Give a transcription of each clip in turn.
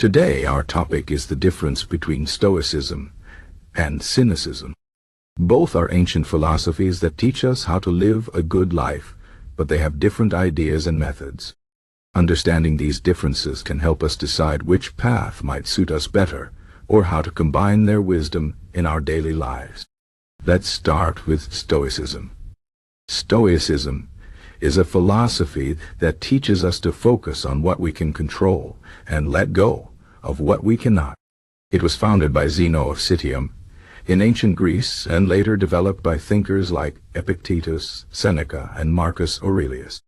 Today our topic is the difference between Stoicism and Cynicism. Both are ancient philosophies that teach us how to live a good life, but they have different ideas and methods. Understanding these differences can help us decide which path might suit us better, or how to combine their wisdom in our daily lives. Let's start with Stoicism. Stoicism is a philosophy that teaches us to focus on what we can control and let go of what we cannot. It was founded by Zeno of Citium in ancient Greece and later developed by thinkers like Epictetus, Seneca, and Marcus Aurelius.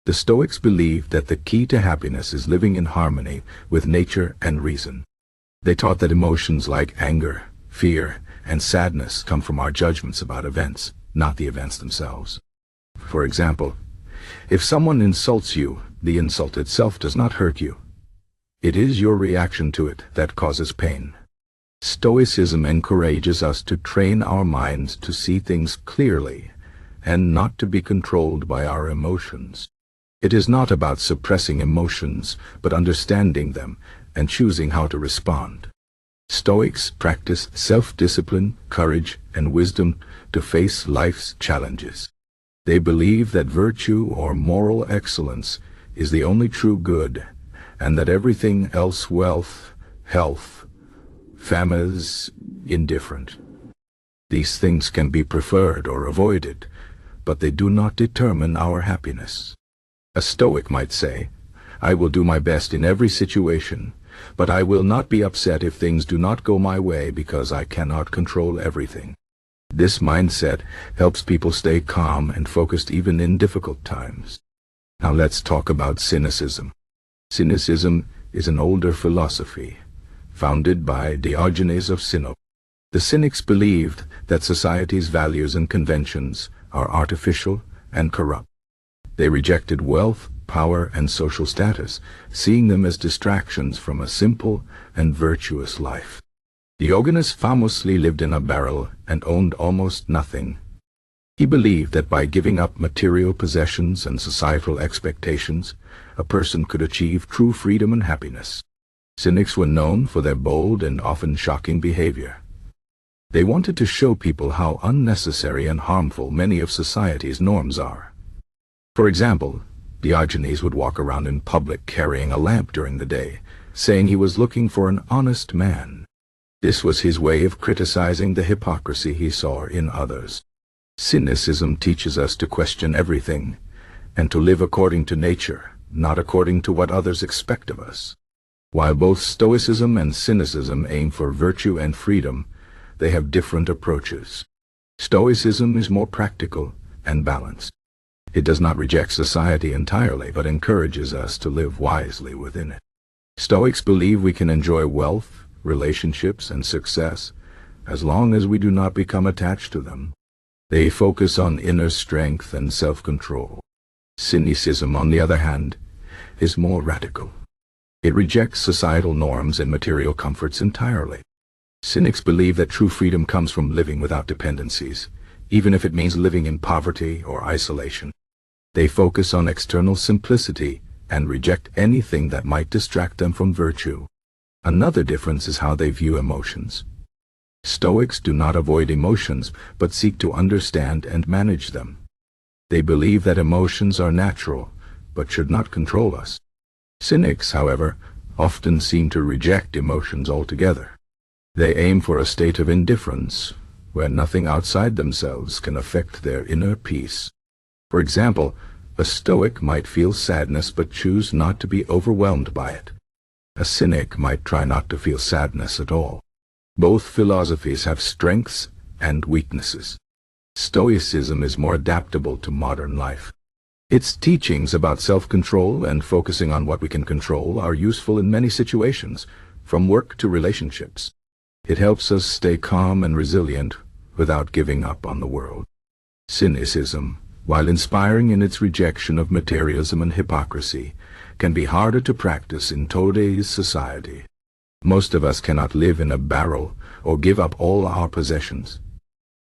The Stoics believed that the key to happiness is living in harmony with nature and reason. They taught that emotions like anger, fear, and sadness come from our judgments about events, not the events themselves. For example, if someone insults you, the insult itself does not hurt you. It is your reaction to it that causes pain. Stoicism encourages us to train our minds to see things clearly and not to be controlled by our emotions. It is not about suppressing emotions, but understanding them and choosing how to respond. Stoics practice self-discipline, courage, and wisdom to face life's challenges. They believe that virtue or moral excellence is the only true good, and that everything else, wealth, health, fame, is indifferent. These things can be preferred or avoided, but they do not determine our happiness. A Stoic might say, "I will do my best in every situation, but I will not be upset if things do not go my way because I cannot control everything." This mindset helps people stay calm and focused even in difficult times. Now let's talk about cynicism. Cynicism is an older philosophy, founded by Diogenes of Sinope. The Cynics believed that society's values and conventions are artificial and corrupt. They rejected wealth, power, and social status, seeing them as distractions from a simple and virtuous life. Diogenes famously lived in a barrel and owned almost nothing. He believed that by giving up material possessions and societal expectations, a person could achieve true freedom and happiness. Cynics were known for their bold and often shocking behavior. They wanted to show people how unnecessary and harmful many of society's norms are. For example, Diogenes would walk around in public carrying a lamp during the day, saying he was looking for an honest man. This was his way of criticizing the hypocrisy he saw in others. Cynicism teaches us to question everything and to live according to nature, not according to what others expect of us. While both Stoicism and Cynicism aim for virtue and freedom, they have different approaches. Stoicism is more practical and balanced. It does not reject society entirely, but encourages us to live wisely within it. Stoics believe we can enjoy wealth, relationships, and success as long as we do not become attached to them. They focus on inner strength and self-control. Cynicism, on the other hand, is more radical. It rejects societal norms and material comforts entirely. Cynics believe that true freedom comes from living without dependencies, even if it means living in poverty or isolation. They focus on external simplicity and reject anything that might distract them from virtue. Another difference is how they view emotions. Stoics do not avoid emotions, but seek to understand and manage them. They believe that emotions are natural, but should not control us. Cynics, however, often seem to reject emotions altogether. They aim for a state of indifference, where nothing outside themselves can affect their inner peace. For example, a Stoic might feel sadness but choose not to be overwhelmed by it. A Cynic might try not to feel sadness at all. Both philosophies have strengths and weaknesses. Stoicism is more adaptable to modern life. Its teachings about self-control and focusing on what we can control are useful in many situations, from work to relationships. It helps us stay calm and resilient without giving up on the world. Cynicism, while inspiring in its rejection of materialism and hypocrisy, can be harder to practice in today's society. Most of us cannot live in a barrel or give up all our possessions.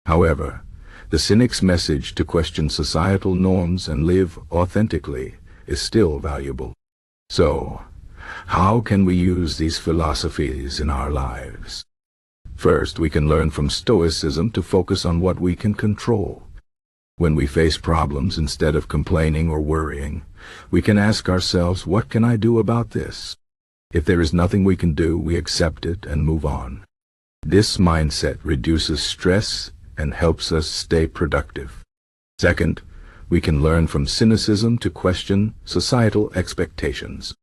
However, the Cynic's message to question societal norms and live authentically is still valuable. So, How can we use these philosophies in our lives? First, we can learn from Stoicism to focus on what we can control. When we face problems, instead of complaining or worrying, we can ask ourselves, what can I do about this? If there is nothing we can do, we accept it and move on. This mindset reduces stress and helps us stay productive. Second, we can learn from cynicism to question societal expectations.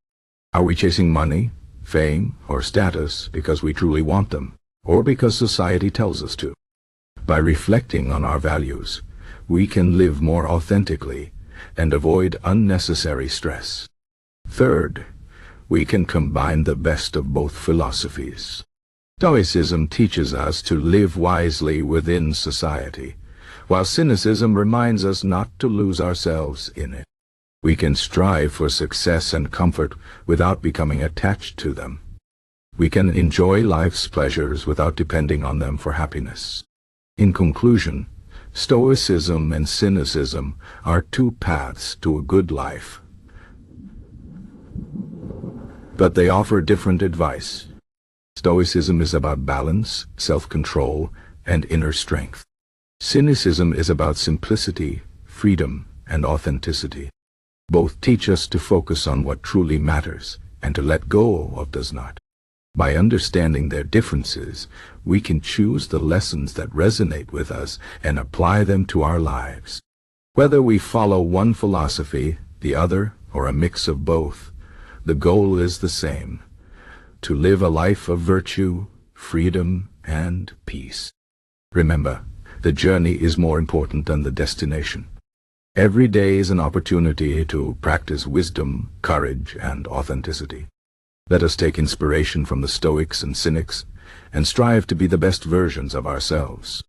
Are we chasing money, fame, or status because we truly want them, or because society tells us to? By reflecting on our values, we can live more authentically and avoid unnecessary stress. Third, we can combine the best of both philosophies. Stoicism teaches us to live wisely within society, while cynicism reminds us not to lose ourselves in it. We can strive for success and comfort without becoming attached to them. We can enjoy life's pleasures without depending on them for happiness. In conclusion, Stoicism and cynicism are two paths to a good life, but they offer different advice. Stoicism is about balance, self-control, and inner strength. Cynicism is about simplicity, freedom, and authenticity. Both teach us to focus on what truly matters and to let go of does not. By understanding their differences, we can choose the lessons that resonate with us and apply them to our lives. Whether we follow one philosophy, the other, or a mix of both, the goal is the same: to live a life of virtue, freedom, and peace. Remember, the journey is more important than the destination. Every day is an opportunity to practice wisdom, courage, and authenticity. Let us take inspiration from the Stoics and Cynics and strive to be the best versions of ourselves.